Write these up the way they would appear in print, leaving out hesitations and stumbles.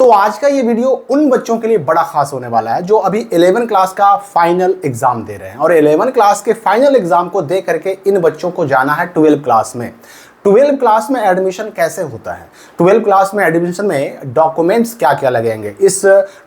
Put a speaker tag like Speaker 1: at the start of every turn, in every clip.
Speaker 1: तो आज का ये वीडियो उन बच्चों के लिए बड़ा खास होने वाला है जो अभी 11 क्लास का फाइनल एग्जाम दे रहे हैं, और 11 क्लास के फाइनल एग्जाम को दे करके इन बच्चों को जाना है 12 क्लास में। 12 क्लास में एडमिशन कैसे होता है, 12 क्लास में एडमिशन में डॉक्यूमेंट्स क्या क्या लगेंगे, इस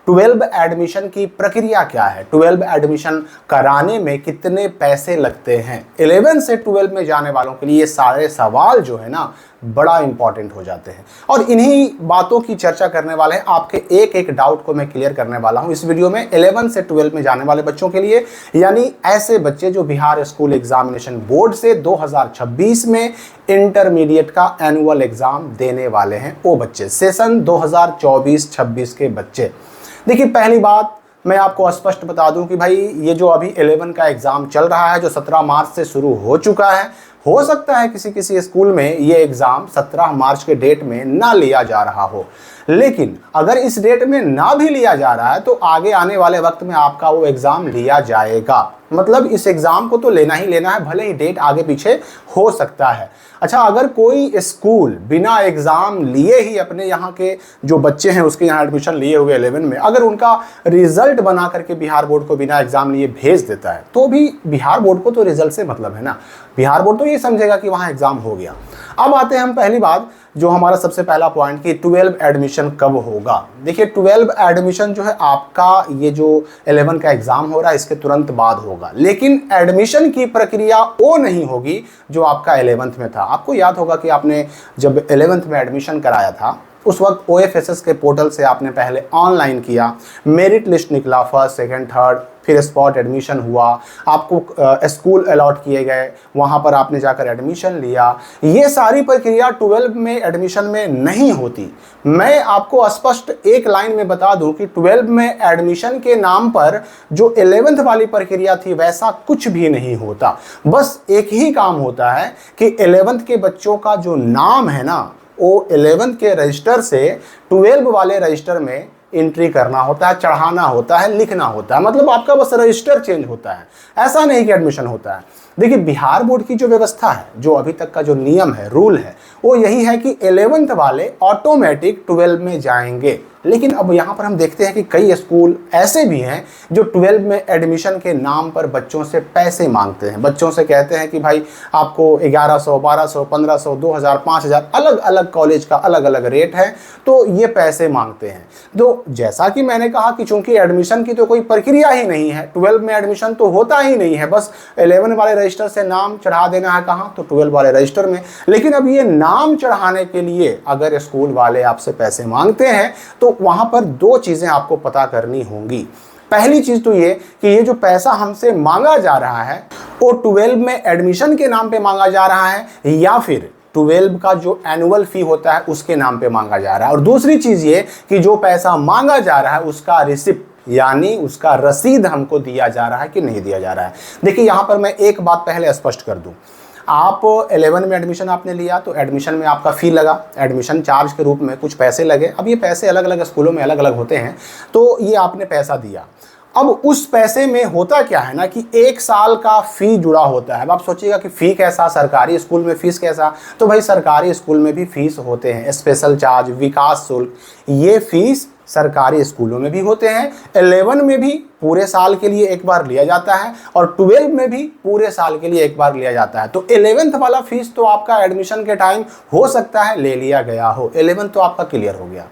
Speaker 1: 12 एडमिशन की प्रक्रिया क्या है, 12 एडमिशन कराने में कितने पैसे लगते हैं, 11 से 12 में जाने वालों के लिए ये सारे सवाल जो है ना बड़ा इंपॉर्टेंट हो जाते हैं। और इन्हीं बातों की चर्चा करने वाले हैं, आपके एक एक डाउट को मैं क्लियर करने वाला हूं इस वीडियो में 11 से 12 में जाने वाले बच्चों के लिए, यानी ऐसे बच्चे जो बिहार स्कूल एग्जामिनेशन बोर्ड से 2026 में इंटरमीडिएट का एनुअल एग्जाम देने वाले हैं, वो बच्चे सेशन 2024-26 के बच्चे। देखिए, पहली बात मैं आपको स्पष्ट बता दूं कि भाई ये जो अभी 11 का एग्जाम चल रहा है, जो 17 मार्च से शुरू हो चुका है, हो सकता है किसी किसी स्कूल में ये एग्जाम 17 मार्च के डेट में ना लिया जा रहा हो, लेकिन अगर इस डेट में ना भी लिया जा रहा है तो आगे आने वाले वक्त में आपका वो एग्जाम लिया जाएगा। मतलब इस एग्जाम को तो लेना ही लेना है, भले ही डेट आगे पीछे हो सकता है। अच्छा, अगर कोई स्कूल बिना एग्जाम लिए ही अपने यहाँ के जो बच्चे हैं उसके यहाँ एडमिशन लिए हुए 11 में, अगर उनका रिजल्ट बना करके बिहार बोर्ड को बिना एग्जाम लिए भेज देता है तो भी बिहार बोर्ड को तो रिजल्ट से मतलब है ना, बिहार बोर्ड तो ये समझेगा कि वहाँ एग्जाम हो गया। अब आते हैं हम पहली बात, जो हमारा सबसे पहला पॉइंट कि 12 एडमिशन कब होगा। देखिए, 12 एडमिशन जो है आपका ये जो 11 का एग्जाम हो रहा है इसके तुरंत बाद होगा, लेकिन एडमिशन की प्रक्रिया वो नहीं होगी जो आपका 11th में था। आपको याद होगा कि आपने जब 11th में एडमिशन कराया था उस वक्त OFSS के पोर्टल से आपने पहले ऑनलाइन किया, मेरिट लिस्ट निकला, फर्स्ट सेकंड थर्ड, फिर स्पॉट एडमिशन हुआ, आपको स्कूल अलॉट किए गए, वहाँ पर आपने जाकर एडमिशन लिया। ये सारी प्रक्रिया 12 में एडमिशन में नहीं होती। मैं आपको स्पष्ट एक लाइन में बता दूं कि 12 में एडमिशन के नाम पर जो 11th वाली प्रक्रिया थी वैसा कुछ भी नहीं होता। बस एक ही काम होता है कि 11th के बच्चों का जो नाम है ना वो 11th के रजिस्टर से 12 वाले रजिस्टर में एंट्री करना होता है, चढ़ाना होता है, लिखना होता है। मतलब आपका बस रजिस्टर चेंज होता है, ऐसा नहीं कि एडमिशन होता है। देखिए, बिहार बोर्ड की जो व्यवस्था है, जो अभी तक का जो नियम है, रूल है, वो यही है कि 11th वाले ऑटोमेटिक 12 में जाएंगे। लेकिन अब यहाँ पर हम देखते हैं कि कई स्कूल ऐसे भी हैं जो 12 में एडमिशन के नाम पर बच्चों से पैसे मांगते हैं। बच्चों से कहते हैं कि भाई आपको 1100, 1200, 1500, 2000, 5000, अलग अलग कॉलेज का अलग अलग रेट है, तो ये पैसे मांगते हैं। तो जैसा कि मैंने कहा कि चूंकि एडमिशन की तो कोई प्रक्रिया ही नहीं है, 12 में एडमिशन तो होता ही नहीं है, बस 11 वाले रजिस्टर से नाम चढ़ा देना है, कहाँ तो 12 वाले रजिस्टर में। लेकिन अब ये नाम चढ़ाने के लिए अगर स्कूल वाले आपसे पैसे मांगते हैं तो वहां पर दो चीजें आपको पता करनी होंगी। पहली चीज तो ये कि ये जो पैसा हमसे मांगा जा रहा है वो 12 में एडमिशन के नाम पे मांगा जा रहा है या फिर 12 का जो एनुअल फी होता है उसके नाम पे मांगा जा रहा है। और दूसरी चीज ये कि जो पैसा मांगा जा रहा है उसका रिसिप्ट यानी उसका रसीद हमको दिया जा रहा है कि नहीं दिया जा रहा है। देखिए, यहां पर मैं एक बात पहले स्पष्ट कर दूं, आप 11 में एडमिशन आपने लिया तो एडमिशन में आपका फ़ी लगा, एडमिशन चार्ज के रूप में कुछ पैसे लगे। अब ये पैसे अलग अलग स्कूलों में अलग अलग होते हैं, तो ये आपने पैसा दिया। अब उस पैसे में होता क्या है ना कि 1 साल का फ़ी जुड़ा होता है। अब आप सोचिएगा कि फ़ी कैसा, सरकारी स्कूल में फ़ीस कैसा, तो भाई सरकारी स्कूल में भी फ़ीस होते हैं, स्पेशल चार्ज, विकास शुल्क, ये फ़ीस सरकारी स्कूलों में भी होते हैं। 11 में भी पूरे साल के लिए एक बार लिया जाता है और 12 में भी पूरे साल के लिए एक बार लिया जाता है। तो 11th वाला फीस तो आपका एडमिशन के टाइम हो सकता है ले लिया गया हो, 11 तो आपका क्लियर हो गया।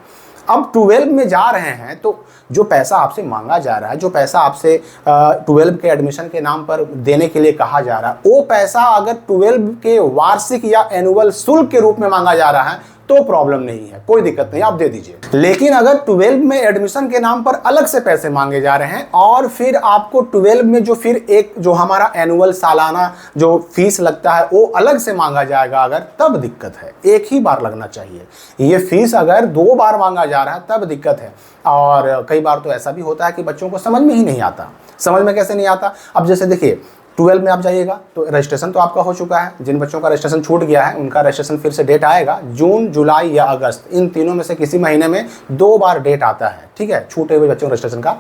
Speaker 1: अब 12 में जा रहे हैं तो जो पैसा आपसे मांगा जा रहा है, जो पैसा आपसे 12 के एडमिशन के नाम पर देने के लिए कहा जा रहा है, वो पैसा अगर 12 के वार्षिक या एनुअल शुल्क के रूप में मांगा जा रहा है तो प्रॉब्लम नहीं है, कोई दिक्कत नहीं, आप दे दीजिए। लेकिन अगर 12 में एडमिशन के नाम पर अलग से पैसे मांगे जा रहे हैं और फिर आपको 12 में जो फिर एक जो हमारा एनुअल सालाना जो फीस लगता है वो अलग से मांगा जाएगा अगर, तब दिक्कत है। एक ही बार लगना चाहिए। ये फीस अगर 2 बार मांगा जा रहा है तब दिक्कत है। और कई बार तो ऐसा भी होता है कि बच्चों को समझ में ही नहीं आता। समझ में कैसे नहीं आता? अब जैसे देखिए, 12 में आप जाइएगा तो रजिस्ट्रेशन तो आपका हो चुका है, जिन बच्चों का रजिस्ट्रेशन छूट गया है उनका रजिस्ट्रेशन फिर से डेट आएगा, जून, जुलाई या अगस्त, इन तीनों में से किसी महीने में 2 बार डेट आता है, ठीक है, छूटे हुए बच्चों रजिस्ट्रेशन का।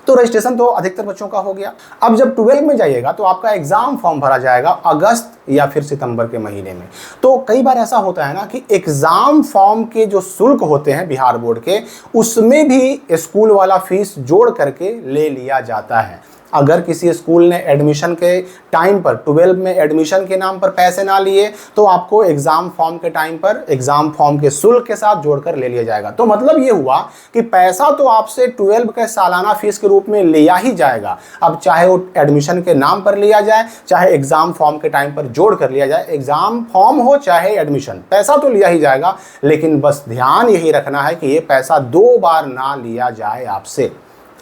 Speaker 1: तो रजिस्ट्रेशन तो अधिकतर बच्चों का हो गया। अब जब 12 में जाइएगा तो आपका एग्जाम फॉर्म भरा जाएगा अगस्त या फिर सितंबर के महीने में। तो कई बार ऐसा होता है ना कि एग्जाम फॉर्म के जो शुल्क होते हैं बिहार बोर्ड के, उसमें भी स्कूल वाला फीस जोड़ करके ले लिया जाता है। अगर किसी स्कूल ने एडमिशन के टाइम पर 12 में एडमिशन के नाम पर पैसे ना लिए तो आपको एग्जाम फॉर्म के टाइम पर एग्जाम फॉर्म के शुल्क के साथ जोड़कर ले लिया जाएगा। तो मतलब ये हुआ कि पैसा तो आपसे 12 के सालाना फीस के रूप में लिया ही जाएगा। अब चाहे वो एडमिशन के नाम पर लिया जाए, चाहे एग्जाम फॉर्म के टाइम पर जोड़ कर लिया जाए, एग्जाम फॉर्म हो चाहे एडमिशन, पैसा तो लिया ही जाएगा। लेकिन बस ध्यान यही रखना है कि ये पैसा 2 बार ना लिया जाए आपसे।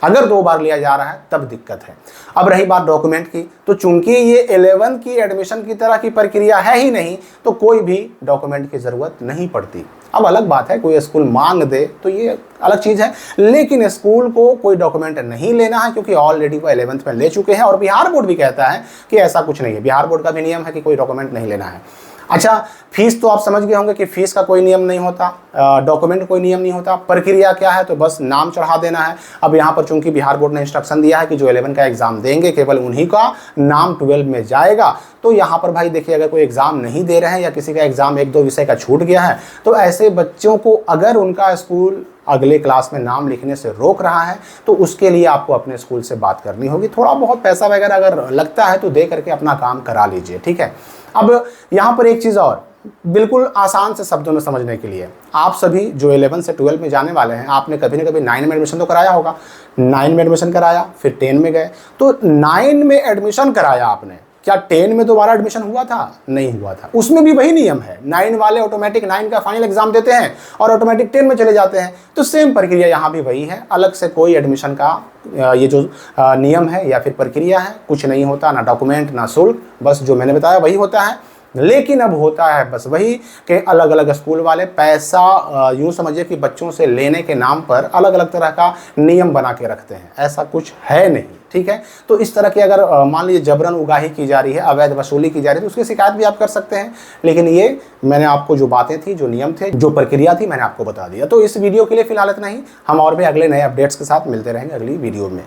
Speaker 1: अगर 2 बार लिया जा रहा है तब दिक्कत है। अब रही बात डॉक्यूमेंट की, तो चूंकि ये 11 की एडमिशन की तरह की प्रक्रिया है ही नहीं, तो कोई भी डॉक्यूमेंट की ज़रूरत नहीं पड़ती। अब अलग बात है कोई स्कूल मांग दे तो ये अलग चीज़ है, लेकिन स्कूल को कोई डॉक्यूमेंट नहीं लेना है क्योंकि ऑलरेडी वो 11th में ले चुके हैं। और बिहार बोर्ड भी कहता है कि ऐसा कुछ नहीं है, बिहार बोर्ड का भी नियम है कि कोई डॉक्यूमेंट नहीं लेना है। अच्छा, फीस तो आप समझ गए होंगे कि फीस का कोई नियम नहीं होता, डॉक्यूमेंट कोई नियम नहीं होता। प्रक्रिया क्या है, तो बस नाम चढ़ा देना है। अब यहाँ पर चूंकि बिहार बोर्ड ने इंस्ट्रक्शन दिया है कि जो 11 का एग्जाम देंगे केवल उन्हीं का नाम 12 में जाएगा, तो यहाँ पर भाई देखिए, अगर कोई एग्जाम नहीं दे रहे हैं या किसी का एग्जाम 1-2 विषय का छूट गया है, तो ऐसे बच्चों को अगर उनका स्कूल अगले क्लास में नाम लिखने से रोक रहा है तो उसके लिए आपको अपने स्कूल से बात करनी होगी। थोड़ा बहुत पैसा वगैरह अगर लगता है तो दे करके अपना काम करा लीजिए, ठीक है। अब यहाँ पर एक चीज़ और, बिल्कुल आसान से शब्दों में समझने के लिए, आप सभी जो 11 से 12 में जाने वाले हैं, आपने कभी ना कभी 9 में एडमिशन तो कराया होगा। 9 में एडमिशन कराया, फिर 10 में गए, तो 9 में एडमिशन कराया आपने, क्या 10 में दोबारा एडमिशन हुआ था? नहीं हुआ था। उसमें भी वही नियम है, 9 वाले ऑटोमेटिक 9 का फाइनल एग्जाम देते हैं और ऑटोमेटिक 10 में चले जाते हैं। तो सेम प्रक्रिया यहाँ भी वही है, अलग से कोई एडमिशन का ये जो नियम है या फिर प्रक्रिया है कुछ नहीं होता, ना डॉक्यूमेंट ना शुल्क, बस जो मैंने बताया वही होता है। लेकिन अब होता है बस वही कि अलग अलग स्कूल वाले पैसा यूँ समझिए कि बच्चों से लेने के नाम पर अलग अलग तरह का नियम बना के रखते हैं, ऐसा कुछ है नहीं, ठीक है। तो इस तरह की अगर मान लीजिए जबरन उगाही की जा रही है, अवैध वसूली की जा रही है, तो उसकी शिकायत भी आप कर सकते हैं। लेकिन ये मैंने आपको जो बातें थी, जो नियम थे, जो प्रक्रिया थी, मैंने आपको बता दिया। तो इस वीडियो के लिए फिलहाल इतना ही, हम और भी अगले नए अपडेट्स के साथ मिलते रहेंगे अगली वीडियो में।